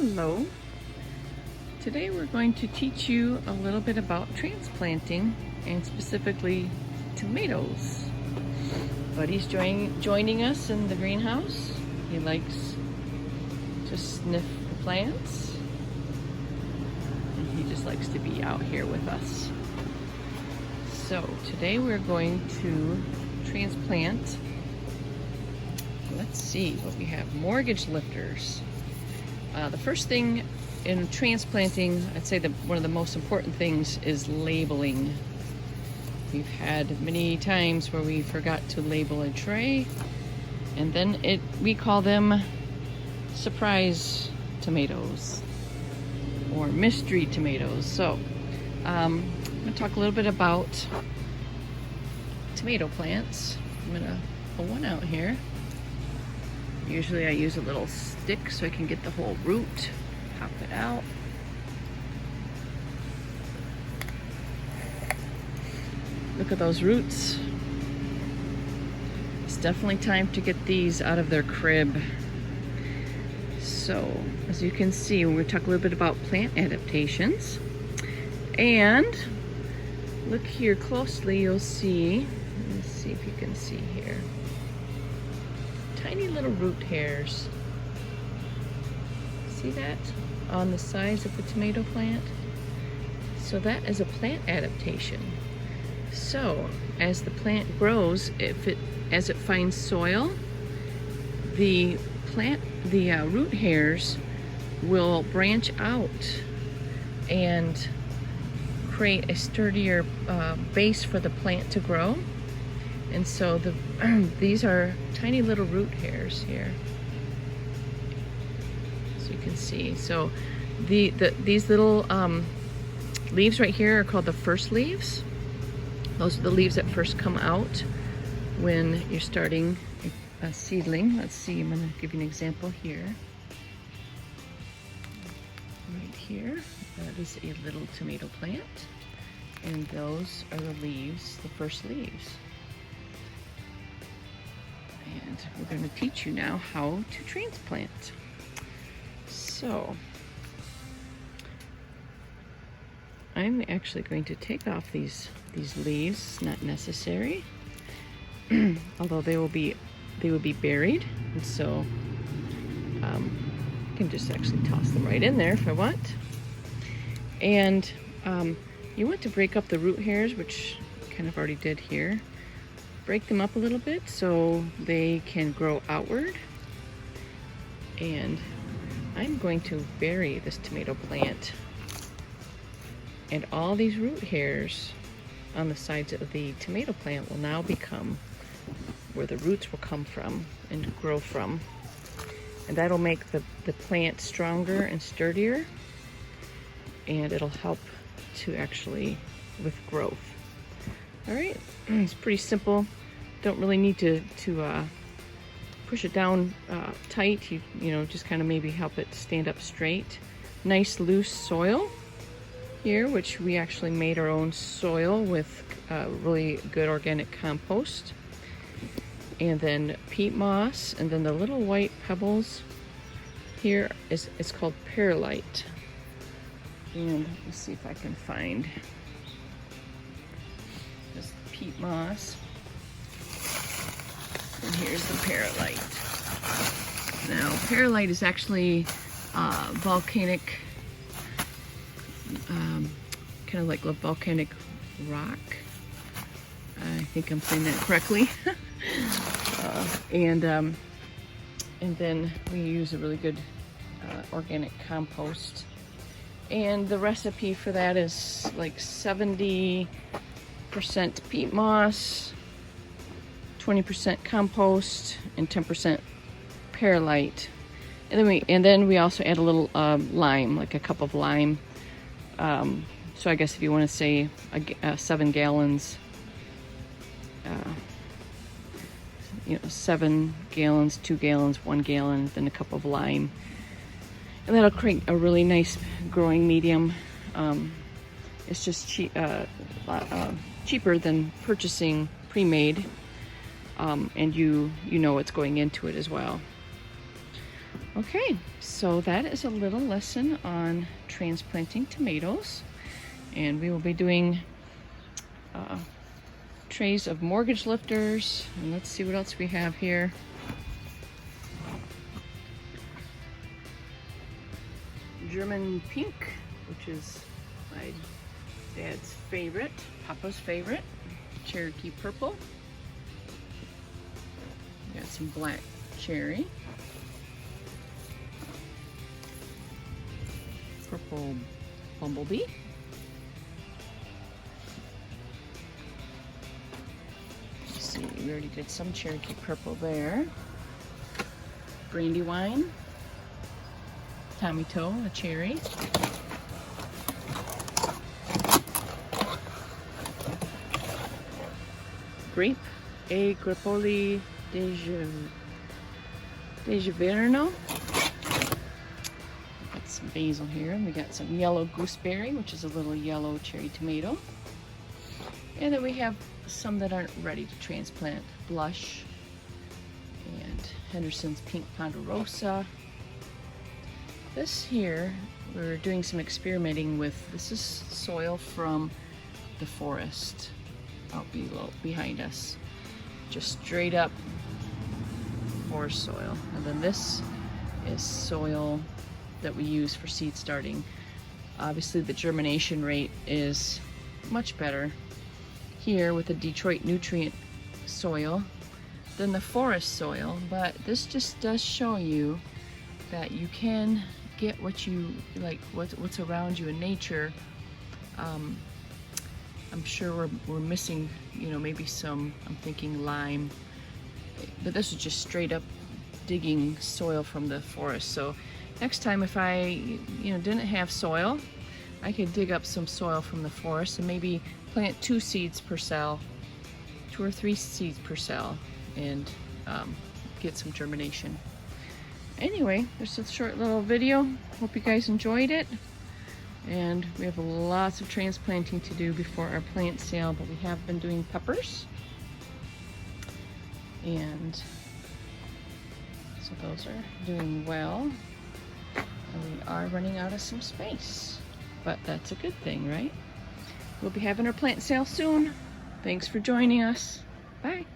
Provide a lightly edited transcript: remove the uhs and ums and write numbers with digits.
Hello. Today we're going to teach you a little bit about transplanting and specifically tomatoes. Buddy's joining us in the greenhouse. He likes to sniff the plants and he just likes to be out here with us. So today we're going to transplant. Let's see what we have. Mortgage lifters. The first thing in transplanting, I'd say one of the most important things is labeling. We've had many times where we forgot to label a tray, and then we call them surprise tomatoes or mystery tomatoes. So I'm going to talk a little bit about tomato plants. I'm going to pull one out here. Usually I use a little stick so I can get the whole root, pop it out. Look at those roots. It's definitely time to get these out of their crib. So, as you can see, we're going to talk a little bit about plant adaptations. And look here closely, you'll see, let's see if you can see here. Tiny little root hairs. See that on the sides of the tomato plant? So that is a plant adaptation. So as the plant grows, as it finds soil, the root hairs will branch out and create a sturdier base for the plant to grow. And so these are tiny little root hairs here, so you can see. So these little leaves right here are called the first leaves. Those are the leaves that first come out when you're starting a seedling. Let's see, I'm going to give you an example here. Right here, that is a little tomato plant, and those are the leaves, the first leaves. And we're going to teach you now how to transplant. So I'm actually going to take off these leaves. It's not necessary, although they would be buried, and so I can just actually toss them right in there if I want. And you want to break up the root hairs, which I kind of already did here. Break them up a little bit so they can grow outward. And I'm going to bury this tomato plant, and all these root hairs on the sides of the tomato plant will now become where the roots will come from and grow from, and that'll make the plant stronger and sturdier, and it'll help to actually with growth. All right, it's pretty simple. Don't really need to push it down tight. You know, just kind of maybe help it stand up straight. Nice loose soil here, which we actually made our own soil with really good organic compost. And then peat moss, and then the little white pebbles here it's called perlite. And let me see if I can find this peat moss. And here's the perlite. Now, perlite is actually volcanic, kind of like a volcanic rock. I think I'm saying that correctly. And then we use a really good organic compost. And the recipe for that is like 70% peat moss, 20% compost, and 10% perlite. And then we also add a little lime, like a cup of lime. So I guess if you want to say 7 gallons, 7 gallons, 2 gallons, 1 gallon, then a cup of lime. And that'll create a really nice growing medium. It's just cheaper than purchasing pre-made, and you know what's going into it as well. Okay, so that is a little lesson on transplanting tomatoes, and we will be doing trays of mortgage lifters, and let's see what else we have here. German pink, which is my dad's favorite, Papa's favorite. Cherokee purple. Got some black cherry. Purple bumblebee. Let's see, we already did some Cherokee purple there. Brandywine. Tommy Toe, a cherry. Grape, a Grapoli de Giverno. Got some basil here, and we got some yellow gooseberry, which is a little yellow cherry tomato. And then we have some that aren't ready to transplant. Blush and Henderson's Pink Ponderosa. This here, we're doing some experimenting with. This is soil from the forest out below, behind us. Just straight up forest soil. And then this is soil that we use for seed starting. Obviously the germination rate is much better here with the Detroit nutrient soil than the forest soil, but this just does show you that you can get what you like, what's around you in nature. I'm sure we're missing, you know, maybe some, I'm thinking lime, but this is just straight up digging soil from the forest. So next time if I, you know, didn't have soil, I could dig up some soil from the forest and maybe plant 2 seeds per cell, 2 or 3 seeds per cell, and get some germination. Anyway, this is a short little video. Hope you guys enjoyed it. And we have lots of transplanting to do before our plant sale, but we have been doing peppers. And so those are doing well. And we are running out of some space, but that's a good thing, right? We'll be having our plant sale soon. Thanks for joining us. Bye.